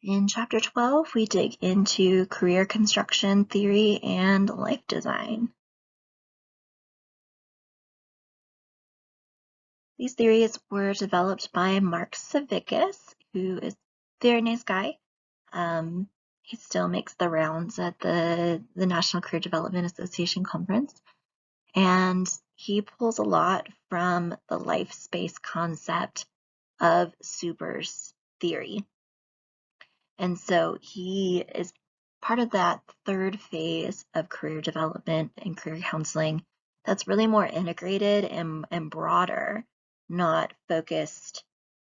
In Chapter 12, we dig into career construction theory and life design. These theories were developed by Mark Savickas, who is a very nice guy. He still makes the rounds at the National Career Development Association conference. And he pulls a lot from the life space concept of supers theory. And so he is part of that third phase of career development and career counseling that's really more integrated and broader, not focused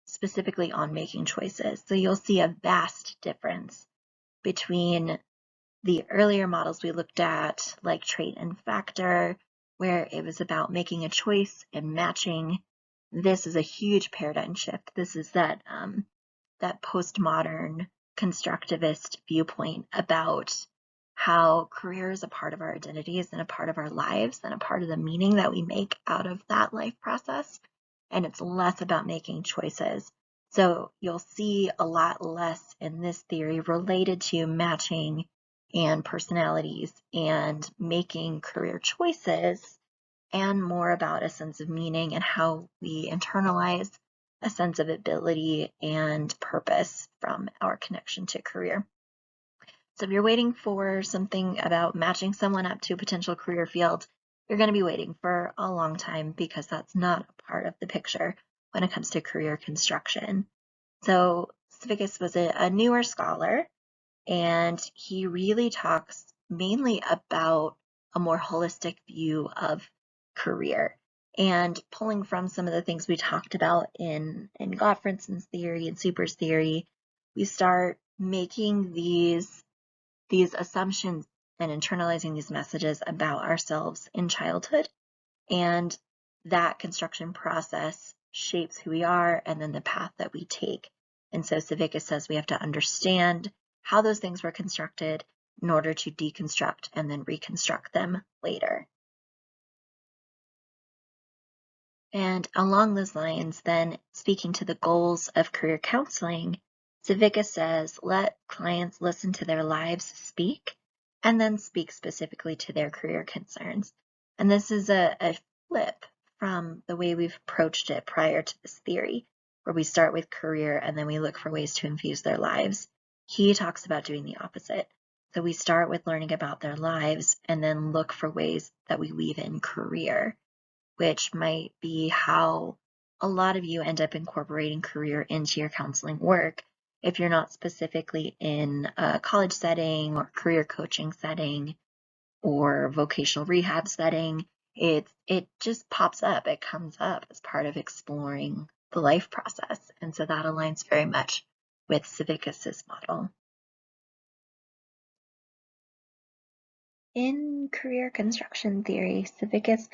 specifically on making choices. So you'll see a vast difference between the earlier models we looked at, like trait and factor, where it was about making a choice and matching. This is a huge paradigm shift. This is that postmodern constructivist viewpoint about how career is a part of our identities and a part of our lives and a part of the meaning that we make out of that life process. And it's less about making choices. So you'll see a lot less in this theory related to matching and personalities and making career choices, and more about a sense of meaning and how we internalize a sense of ability and purpose from our connection to career. So if you're waiting for something about matching someone up to a potential career field, you're going to be waiting for a long time, because that's not a part of the picture when it comes to career construction. So Savickas was a newer scholar, and he really talks mainly about a more holistic view of career, and pulling from some of the things we talked about in Gottfridson's theory and Super's theory, we start making these assumptions and internalizing these messages about ourselves in childhood, and that construction process shapes who we are and then the path that we take. And so Savickas says we have to understand how those things were constructed in order to deconstruct and then reconstruct them later. And along those lines, then, speaking to the goals of career counseling, Savickas says, let clients listen to their lives speak, and then speak specifically to their career concerns. And this is a flip from the way we've approached it prior to this theory, where we start with career and then we look for ways to infuse their lives. He talks about doing the opposite. So we start with learning about their lives and then look for ways that we weave in career, which might be how a lot of you end up incorporating career into your counseling work. If you're not specifically in a college setting or career coaching setting or vocational rehab setting, it just pops up. It comes up as part of exploring the life process. And so that aligns very much with Savickas' model. In career construction theory, Savickas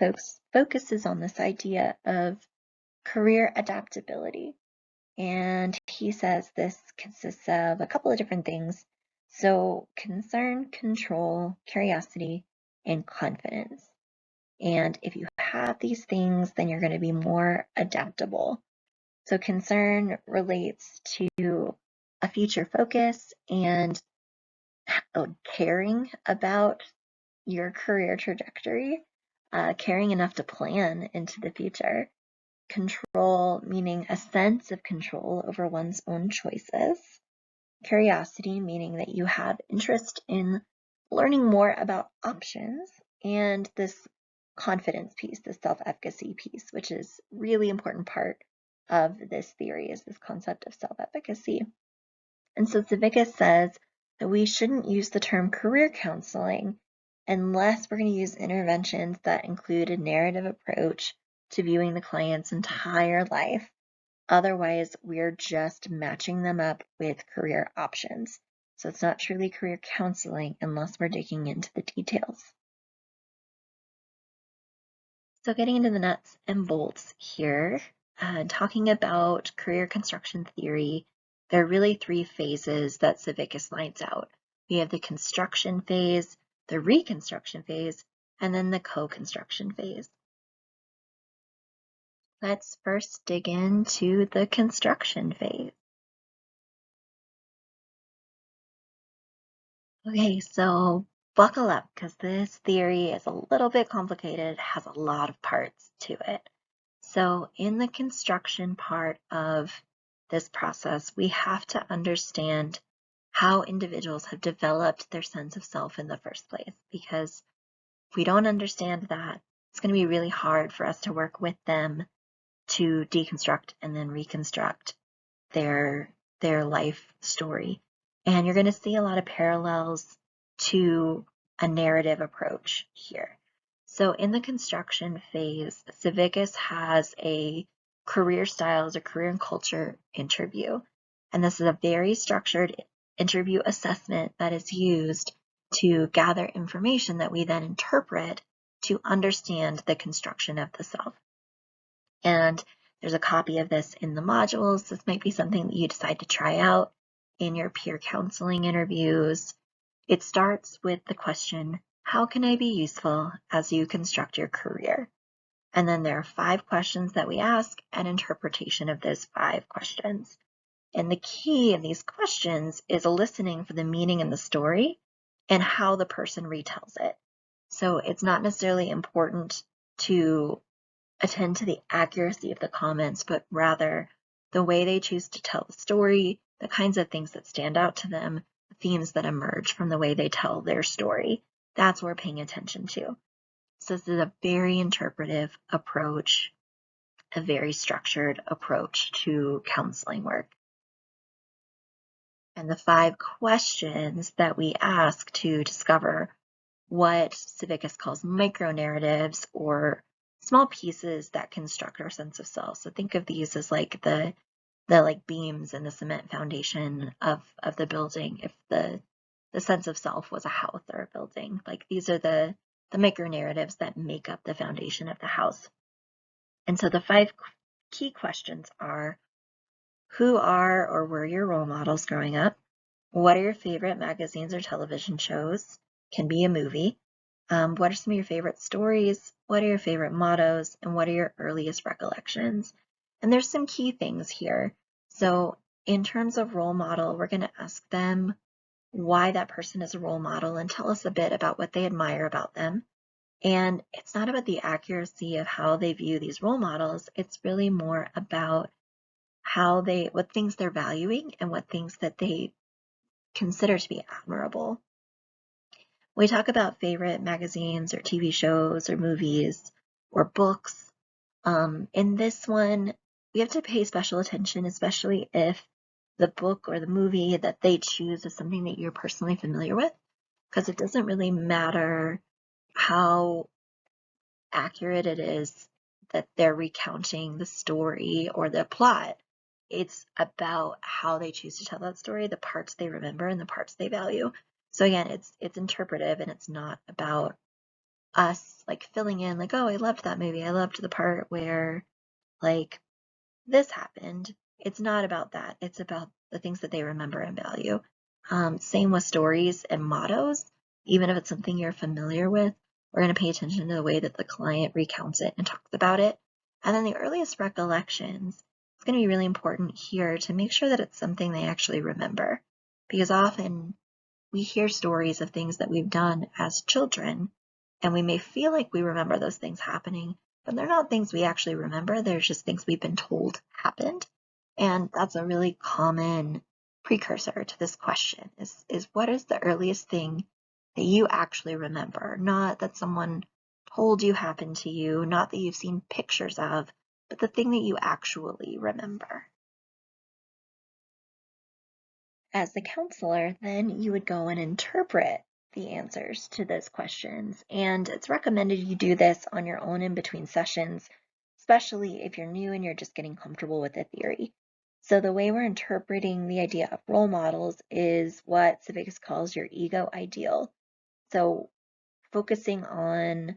focuses on this idea of career adaptability. And he says this consists of a couple of different things. So concern, control, curiosity, and confidence. And if you have these things, then you're going to be more adaptable. So concern relates to a future focus and caring about your career trajectory, caring enough to plan into the future. Control, meaning a sense of control over one's own choices. Curiosity, meaning that you have interest in learning more about options. And this confidence piece, the self-efficacy piece, which is really important part of this theory, is this concept of self-efficacy. And so Savickas says that we shouldn't use the term career counseling unless we're going to use interventions that include a narrative approach to viewing the client's entire life. Otherwise, we're just matching them up with career options. So it's not truly career counseling unless we're digging into the details. So getting into the nuts and bolts here, talking about career construction theory, there are really three phases that Savickas lines out. We have the construction phase, the reconstruction phase, and then the co-construction phase. Let's first dig into the construction phase. Okay, so buckle up because this theory is a little bit complicated, has a lot of parts to it. So in the construction part of this process, we have to understand how individuals have developed their sense of self in the first place, because if we don't understand that, it's going to be really hard for us to work with them to deconstruct and then reconstruct their life story. And you're going to see a lot of parallels to a narrative approach here. So in the construction phase, Civicus has a career styles or career and culture interview. And this is a very structured interview assessment that is used to gather information that we then interpret to understand the construction of the self. And there's a copy of this in the modules. This might be something that you decide to try out in your peer counseling interviews. It starts with the question, how can I be useful as you construct your career? And then there are 5 questions that we ask and interpretation of those 5 questions. And the key in these questions is listening for the meaning in the story and how the person retells it. So it's not necessarily important to attend to the accuracy of the comments, but rather the way they choose to tell the story, the kinds of things that stand out to them, the themes that emerge from the way they tell their story. That's what we're paying attention to. So this is a very interpretive approach, a very structured approach to counseling work. And the 5 questions that we ask to discover what Civicus calls micro-narratives, or small pieces that construct our sense of self. So think of these as like the like beams in the cement foundation of the building. If the sense of self was a house or a building, like these are the micro-narratives that make up the foundation of the house. And so the 5 key questions are, who are or were your role models growing up? What are your favorite magazines or television shows? Can be a movie. What are some of your favorite stories? What are your favorite mottos? And what are your earliest recollections? And there's some key things here. So in terms of role model, we're going to ask them why that person is a role model and tell us a bit about what they admire about them. And it's not about the accuracy of how they view these role models. It's really more about what things they're valuing and what things that they consider to be admirable. We talk about favorite magazines or TV shows or movies or books. In this one, we have to pay special attention, especially if the book or the movie that they choose is something that you're personally familiar with, because it doesn't really matter how accurate it is that they're recounting the story or the plot. It's about how they choose to tell that story, the parts they remember and the parts they value. So again, it's interpretive, and it's not about us like filling in like, oh, I loved that movie. I loved the part where like this happened. It's not about that. It's about the things that they remember and value. Same with stories and mottos. Even if it's something you're familiar with, we're going to pay attention to the way that the client recounts it and talks about it. And then the earliest recollections, it's going to be really important here to make sure that it's something they actually remember. Because often we hear stories of things that we've done as children, and we may feel like we remember those things happening, but they're not things we actually remember. They're just things we've been told happened. And that's a really common precursor to this question is what is the earliest thing that you actually remember? Not that someone told you happened to you, not that you've seen pictures of, but the thing that you actually remember. As the counselor, then you would go and interpret the answers to those questions. And it's recommended you do this on your own in between sessions, especially if you're new and you're just getting comfortable with the theory. So the way we're interpreting the idea of role models is what Civicus calls your ego ideal. So focusing on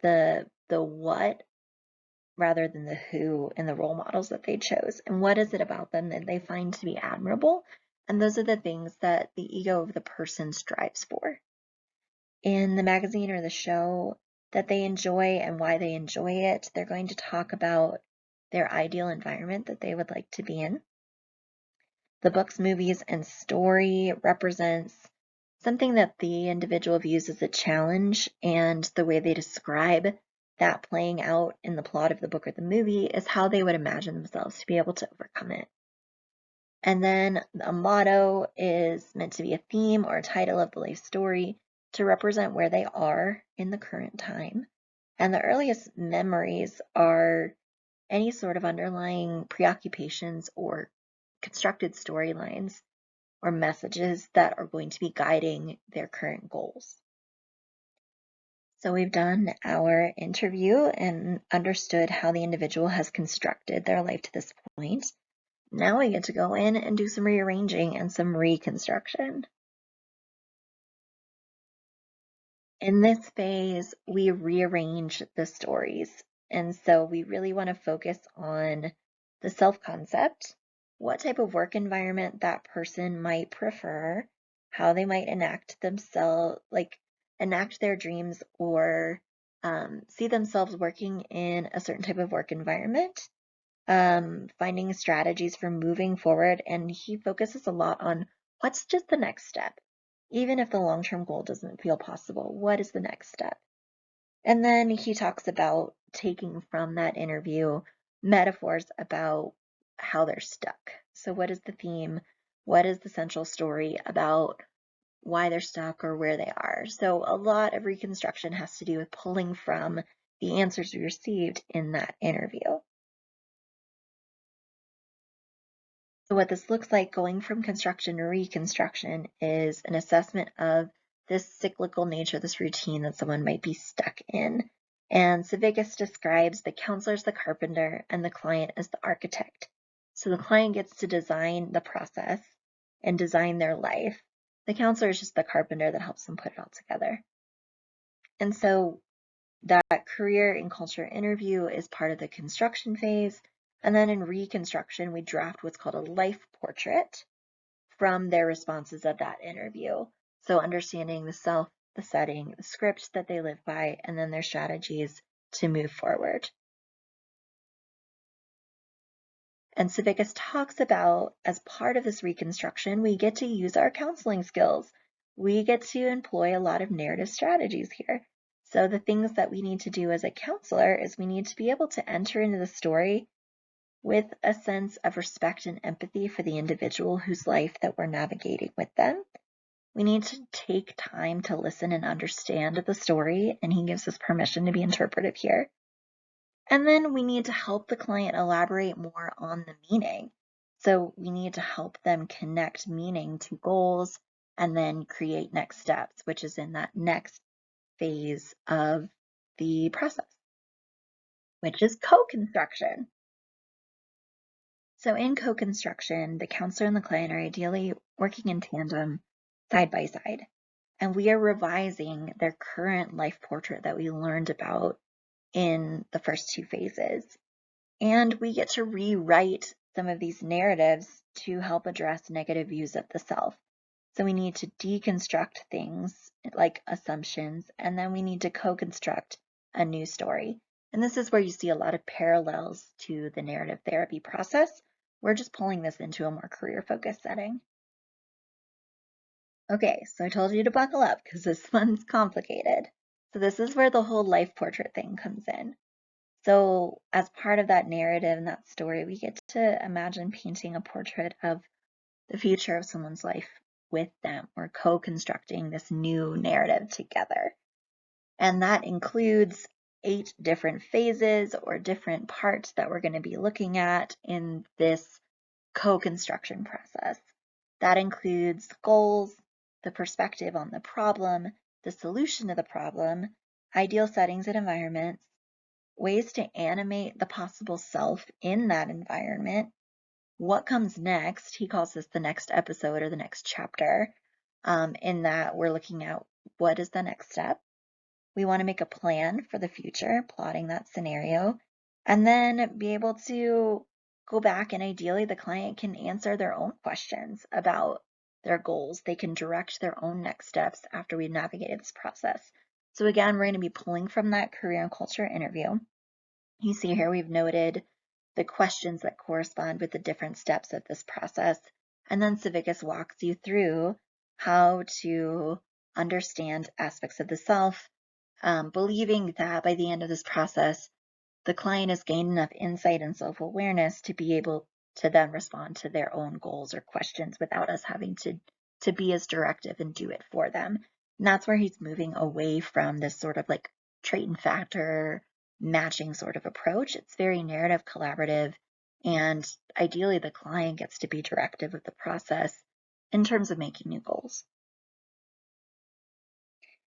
the what rather than the who in the role models that they chose. And what is it about them that they find to be admirable? And those are the things that the ego of the person strives for. In the magazine or the show that they enjoy and why they enjoy it, they're going to talk about their ideal environment that they would like to be in. The books, movies, and story represents something that the individual views as a challenge, and the way they describe that playing out in the plot of the book or the movie is how they would imagine themselves to be able to overcome it. And then a motto is meant to be a theme or a title of the life story to represent where they are in the current time. And the earliest memories are any sort of underlying preoccupations or constructed storylines or messages that are going to be guiding their current goals. So we've done our interview and understood how the individual has constructed their life to this point. Now we get to go in and do some rearranging and some reconstruction. In this phase, we rearrange the stories. And so we really want to focus on the self-concept, what type of work environment that person might prefer, how they might enact themselves, like enact their dreams or see themselves working in a certain type of work environment, finding strategies for moving forward. And he focuses a lot on what's just the next step. Even if the long-term goal doesn't feel possible, what is the next step? And then he talks about taking from that interview metaphors about how they're stuck. So what is the theme? What is the central story about why they're stuck or where they are? So a lot of reconstruction has to do with pulling from the answers we received in that interview. So what this looks like going from construction to reconstruction is an assessment of this cyclical nature, this routine that someone might be stuck in. And Savickas describes the counselor as the carpenter and the client as the architect. So the client gets to design the process and design their life. The counselor is just the carpenter that helps them put it all together. And so that career and culture interview is part of the construction phase. And then in reconstruction, we draft what's called a life portrait from their responses of that interview. So understanding the self, the setting, the script that they live by, and then their strategies to move forward. And Savickas talks about, as part of this reconstruction, we get to use our counseling skills. We get to employ a lot of narrative strategies here. So the things that we need to do as a counselor is we need to be able to enter into the story with a sense of respect and empathy for the individual whose life that we're navigating with them. We need to take time to listen and understand the story, and he gives us permission to be interpretive here. And then we need to help the client elaborate more on the meaning. So we need to help them connect meaning to goals and then create next steps, which is in that next phase of the process, which is co-construction. So in co-construction, the counselor and the client are ideally working in tandem, side by side, and we are revising their current life portrait that we learned about in the first two phases. And we get to rewrite some of these narratives to help address negative views of the self. So we need to deconstruct things like assumptions, and then we need to co-construct a new story. And this is where you see a lot of parallels to the narrative therapy process. We're just pulling this into a more career-focused setting. Okay, so I told you to buckle up because this one's complicated. So this is where the whole life portrait thing comes in. So as part of that narrative and that story, we get to imagine painting a portrait of the future of someone's life with them. We're co-constructing this new narrative together. And that includes 8 different phases or different parts that we're going to be looking at in this co-construction process. That includes goals, the perspective on the problem, the solution to the problem, ideal settings and environments, ways to animate the possible self in that environment, what comes next. He calls this the next episode or the next chapter, in that we're looking at what is the next step. We want to make a plan for the future, plotting that scenario, and then be able to go back, and ideally the client can answer their own questions about their goals. They can direct their own next steps after we've navigated this process. So again, we're going to be pulling from that career and culture interview. You see here we've noted the questions that correspond with the different steps of this process, and then Savickas walks you through how to understand aspects of the self, believing that by the end of this process, the client has gained enough insight and self-awareness to be able to then respond to their own goals or questions without us having to be as directive and do it for them. And that's where he's moving away from this sort of like trait and factor matching sort of approach. It's very narrative, collaborative, and ideally the client gets to be directive with the process in terms of making new goals.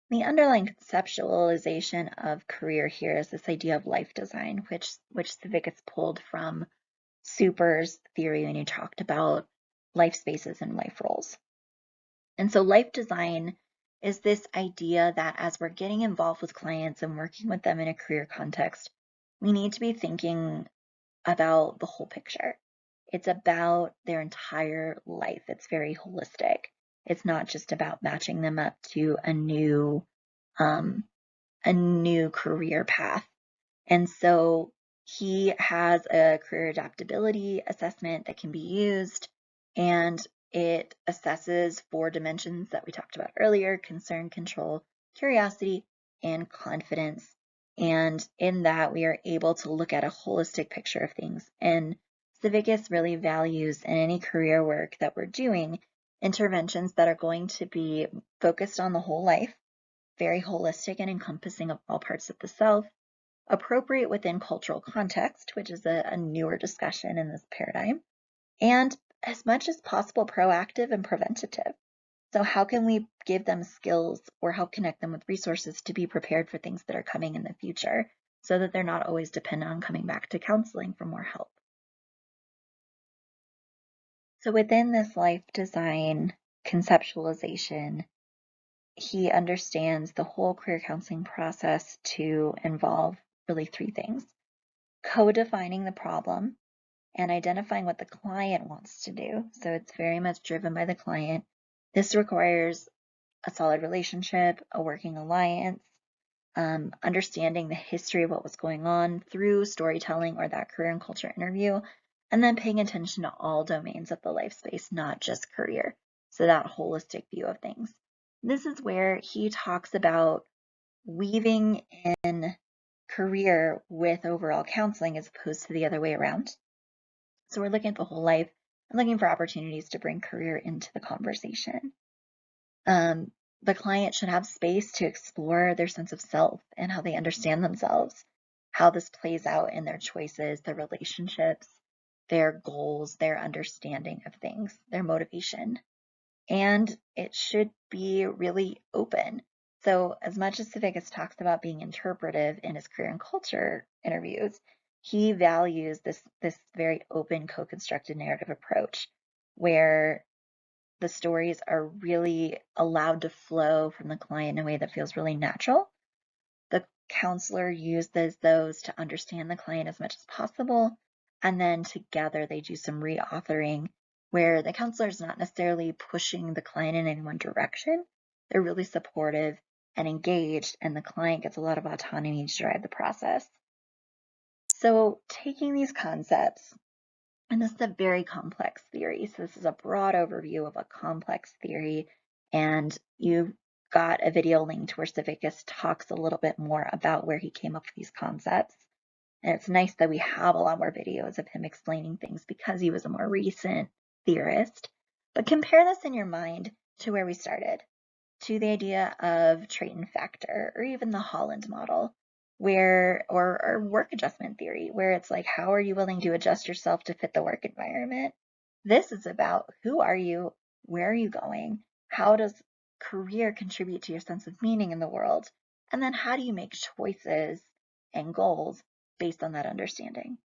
The underlying conceptualization of career here is this idea of life design, which Civicus pulled from Super's theory when he talked about life spaces and life roles. And so life design is this idea that as we're getting involved with clients and working with them in a career context, we need to be thinking about the whole picture. It's about their entire life. It's very holistic. It's not just about matching them up to a new career path. And so he has a career adaptability assessment that can be used, and it assesses 4 dimensions that we talked about earlier: concern, control, curiosity, and confidence. And in that, we are able to look at a holistic picture of things. And Civicus really values in any career work that we're doing interventions that are going to be focused on the whole life, very holistic and encompassing of all parts of the self, appropriate within cultural context, which is a newer discussion in this paradigm, and as much as possible proactive and preventative. So how can we give them skills or help connect them with resources to be prepared for things that are coming in the future so that they're not always dependent on coming back to counseling for more help? So within this life design conceptualization, he understands the whole career counseling process to involve really 3 things: co-defining the problem and identifying what the client wants to do. So it's very much driven by the client. This requires a solid relationship, a working alliance, understanding the history of what was going on through storytelling or that career and culture interview, and then paying attention to all domains of the life space, not just career. So that holistic view of things. This is where he talks about weaving in career with overall counseling as opposed to the other way around. So we're looking at the whole life and looking for opportunities to bring career into the conversation. The client should have space to explore their sense of self and how they understand themselves, how this plays out in their choices, their relationships, their goals, their understanding of things, their motivation. And it should be really open. So as much as Civicus talks about being interpretive in his career and culture interviews, he values this very open, co-constructed narrative approach where the stories are really allowed to flow from the client in a way that feels really natural. The counselor uses those to understand the client as much as possible, and then together they do some reauthoring where the counselor is not necessarily pushing the client in any one direction. They're really supportive and engaged, and the client gets a lot of autonomy to drive the process. So taking these concepts, and this is a very complex theory, so this is a broad overview of a complex theory, and you've got a video linked where Civicus talks a little bit more about where he came up with these concepts. And it's nice that we have a lot more videos of him explaining things because he was a more recent theorist. But compare this in your mind to where we started, to the idea of trait and factor, or even the Holland model, or work adjustment theory, where it's like, how are you willing to adjust yourself to fit the work environment? This is about who are you, where are you going, how does career contribute to your sense of meaning in the world, and then how do you make choices and goals based on that understanding?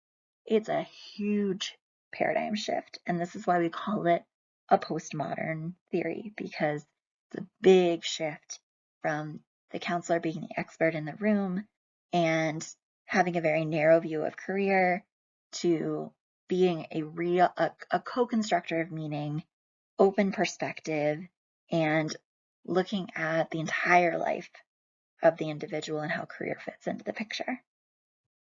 It's a huge paradigm shift, and this is why we call it a postmodern theory, because it's a big shift from the counselor being the expert in the room and having a very narrow view of career to being a co-constructor of meaning, open perspective, and looking at the entire life of the individual and how career fits into the picture.